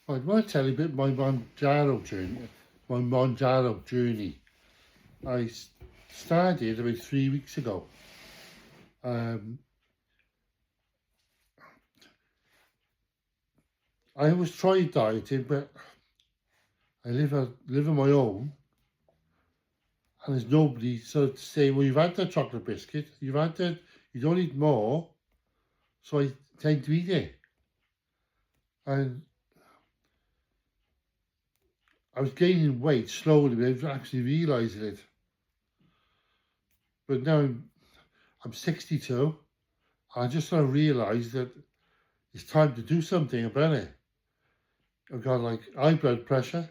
I want to tell you a bit of my Mounjaro journey. I started about 3 weeks ago. Um, I always tried dieting, but I live on my own, and there's nobody sort of to say, well, you've had that chocolate biscuit, you've had that, you don't eat more, so I tend to eat it. And I was gaining weight slowly without actually realising it. But now I'm 62, I just sort of realised that it's time to do something about it. I've got like high blood pressure,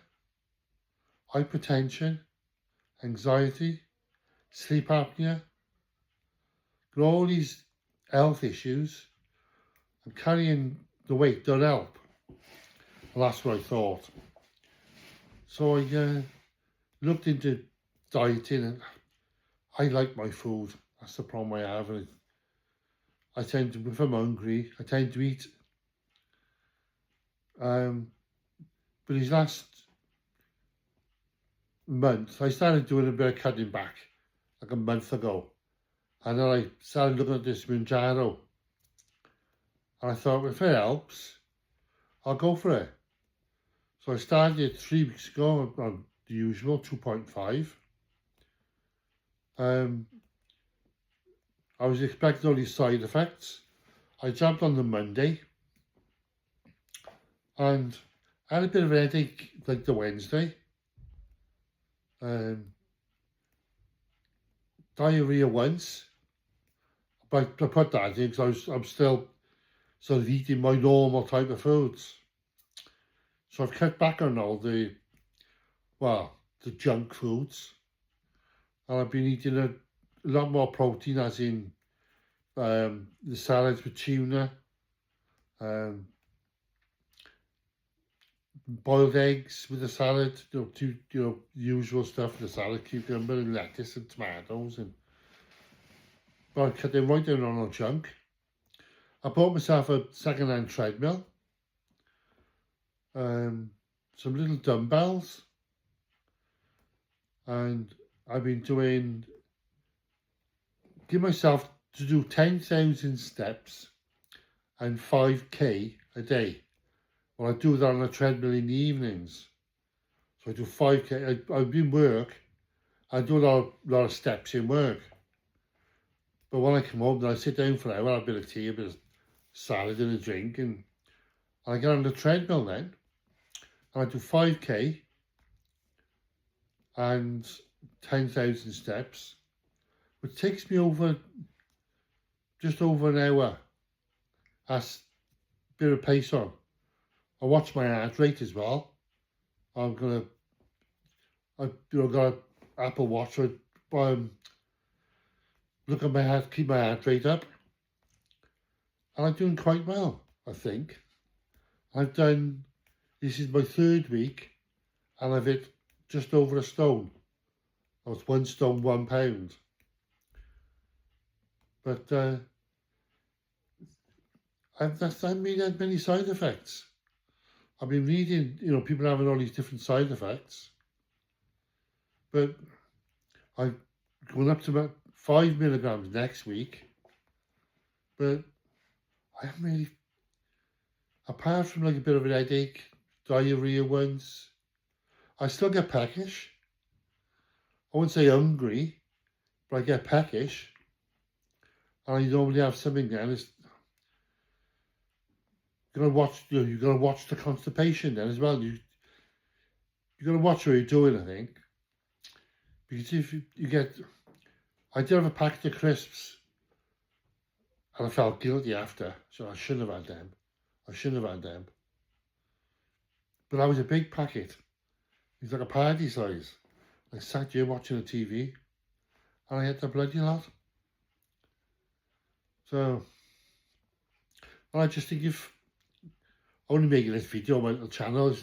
hypertension, anxiety, sleep apnea, got all these health issues, and carrying the weight don't help. Well, that's what I thought. So I looked into dieting, and I like my food. That's the problem I have. And I tend to, if I'm hungry, I tend to eat. But these last month, I started doing a bit of cutting back, like a month ago. And then I started looking at this Mounjaro. And I thought, if it helps, I'll go for it. So I started it 3 weeks ago on the usual 2.5. I was expecting all these side effects. I jumped on the Monday and I had a bit of a headache like the Wednesday. Diarrhea once, but I put that in because I'm still sort of eating my normal type of foods. So I've cut back on all the junk foods, and I've been eating a lot more protein, as in the salads with tuna, boiled eggs with the salad, usual stuff for the salad, cucumber and lettuce and tomatoes, but I cut them right down on all junk. I bought myself a second-hand treadmill, some little dumbbells, and I've been give myself to do 10,000 steps and 5k a day. Well, I do that on a treadmill in the evenings. So I do 5k. I've been work. I do a lot of steps in work. But when I come home, then I sit down for an hour, have a bit of tea, a bit of salad and a drink, and I get on the treadmill then. And I do 5k and 10,000 steps, which takes me just over an hour. That's a bit of pace on. I watch my heart rate as well. I've got an Apple Watch. Look at my heart, keep my heart rate up, and I'm doing quite well. I think this is my 3rd week, and I've hit just over a stone. I was 1 stone 1 pound, but I haven't had many side effects. I've been reading, people having all these different side effects, but I'm going up to about 5 milligrams next week, but I haven't really, apart from like a bit of a headache, diarrhea once, I still get peckish. I wouldn't say hungry, but I get peckish, and I normally have something then. You're gonna watch the constipation then as well. You're gonna watch what you're doing, I think, because if you get, I did have a packet of crisps, and I felt guilty after, so I shouldn't have had them. But that was a big packet. It was like a party size. I sat here watching the TV, and I had the bloody lot. So, I just think if only making this video on my little channel it's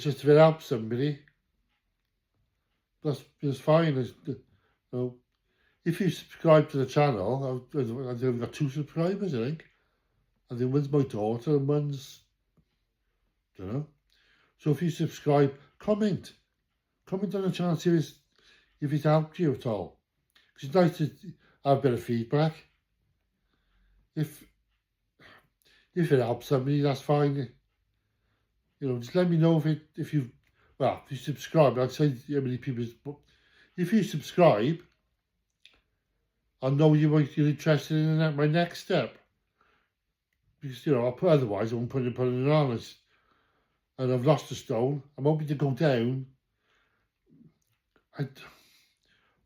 just if it helps somebody, that's fine. If you subscribe to the channel, I've got 2 subscribers, I think. I think one's my daughter and one's don't know. So if you subscribe, comment on the channel, see if it helped you at all. Because it's nice to have a bit of feedback. If it helps somebody, that's fine. You know, just let me know if you subscribe. I'd say how many people. If you subscribe, I'll know you're interested in my next step. Because, you know, otherwise I won't put it on. And I've lost a stone. I'm hoping to go down. I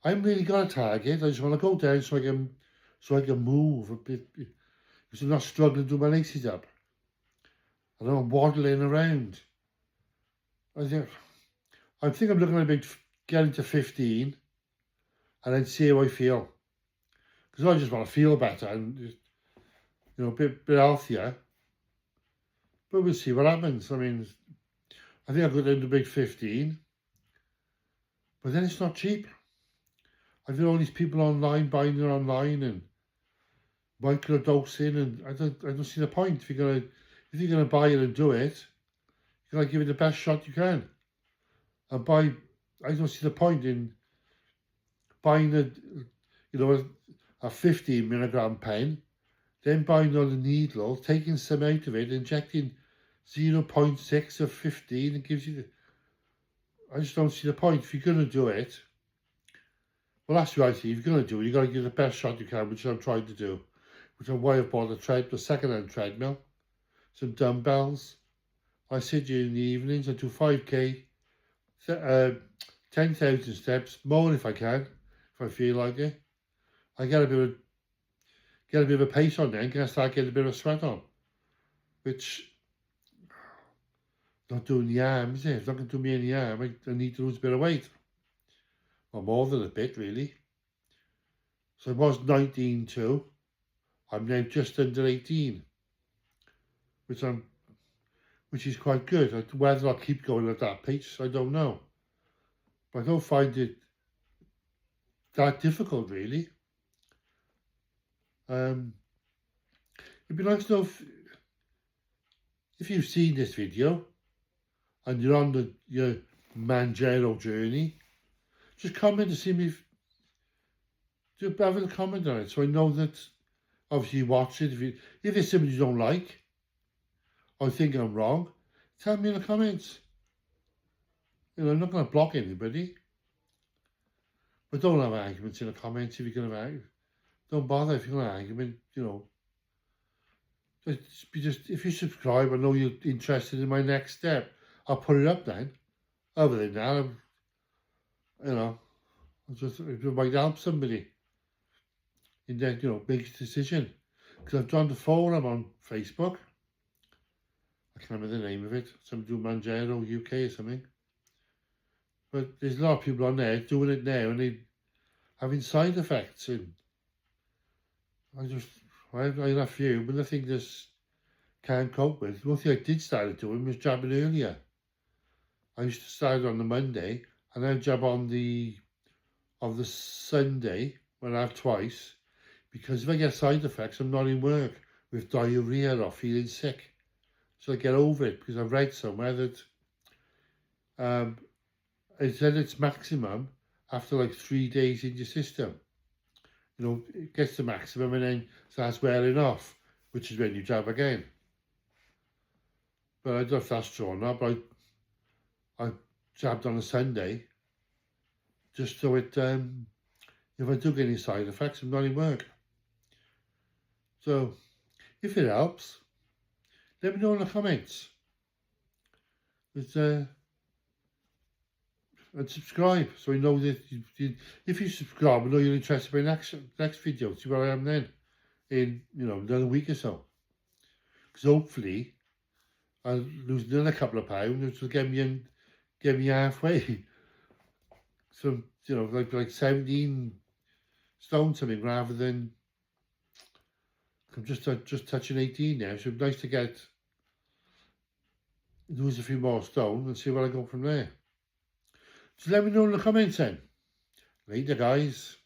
haven't really got a target. I just want to go down so I can move a bit. Because I'm not struggling to do my laces up. I don't waddling around. I think I'm looking at getting to 15 and then see how I feel. Because I just want to feel better and just, you know, a bit healthier. But we'll see what happens. I mean, I think I'll go down to big 15. But then it's not cheap. I've got all these people online buying it online and microdosing, and I don't see the point. If you're gonna buy it and do it, you gotta give it the best shot you can. And I don't see the point in buying a 15 milligram pen, then buying all the needles, taking some out of it, injecting 0.6 of 15, and gives you I just don't see the point. If you're gonna do it, well, that's right. If you're gonna do it, you gotta give the best shot you can, which I'm trying to do. Which is why I bought the second-hand treadmill, some dumbbells. I sit here in the evenings. I do 5k, 10,000 steps, more if I can, if I feel like it. I get a bit of a pace on then, I start getting a bit of sweat on, which not doing the arm, is it? It's not going to do me any harm. I need to lose a bit of weight, or more than a bit, really. So I was 19.2. I'm now just under 18, which is quite good. Whether I'll keep going at that pace, I don't know. But I don't find it that difficult, really. It'd be nice to know if you've seen this video and you're on your Mounjaro journey, just comment to see me. Just have a comment on it, so I know that obviously you watch it. If there's somebody you don't like, or think I'm wrong, tell me in the comments. You know, I'm not going to block anybody. But don't have arguments in the comments if you're going to argue. Don't bother if you're going to argument, you know. Just if you subscribe, I know you're interested in my next step. I'll put it up then. Other than that, it might help somebody in that, you know, make a decision. Because I've done the forum on Facebook. I can't remember the name of it. Somebody do Mounjaro UK or something. But there's a lot of people on there doing it now and they having side effects. And I had a few, but nothing just can't cope with. One thing I did start doing was jabbing earlier. I used to start on the Monday and then jab on the Sunday when I have twice, because if I get side effects, I'm not in work with diarrhea or feeling sick. So I get over it, because I've read somewhere that it said it's maximum after like 3 days in your system. You know, it gets to maximum and then starts wearing off, which is when you jab again. But I don't know if that's true or not, but I jabbed on a Sunday just so it, if I do get any side effects, I'm not in work. So, if it helps, let me know in the comments. And subscribe, so I know that if you subscribe, I know you're interested in my next video. See where I am then, in, you know, another week or so. Because hopefully I'll lose another couple of pounds, which will get me halfway. So, you know, like 17 stone something, rather than I'm just touching 18 now. So it's nice to lose a few more stone and see where I go from there. So let me know in the comments then. Later, guys.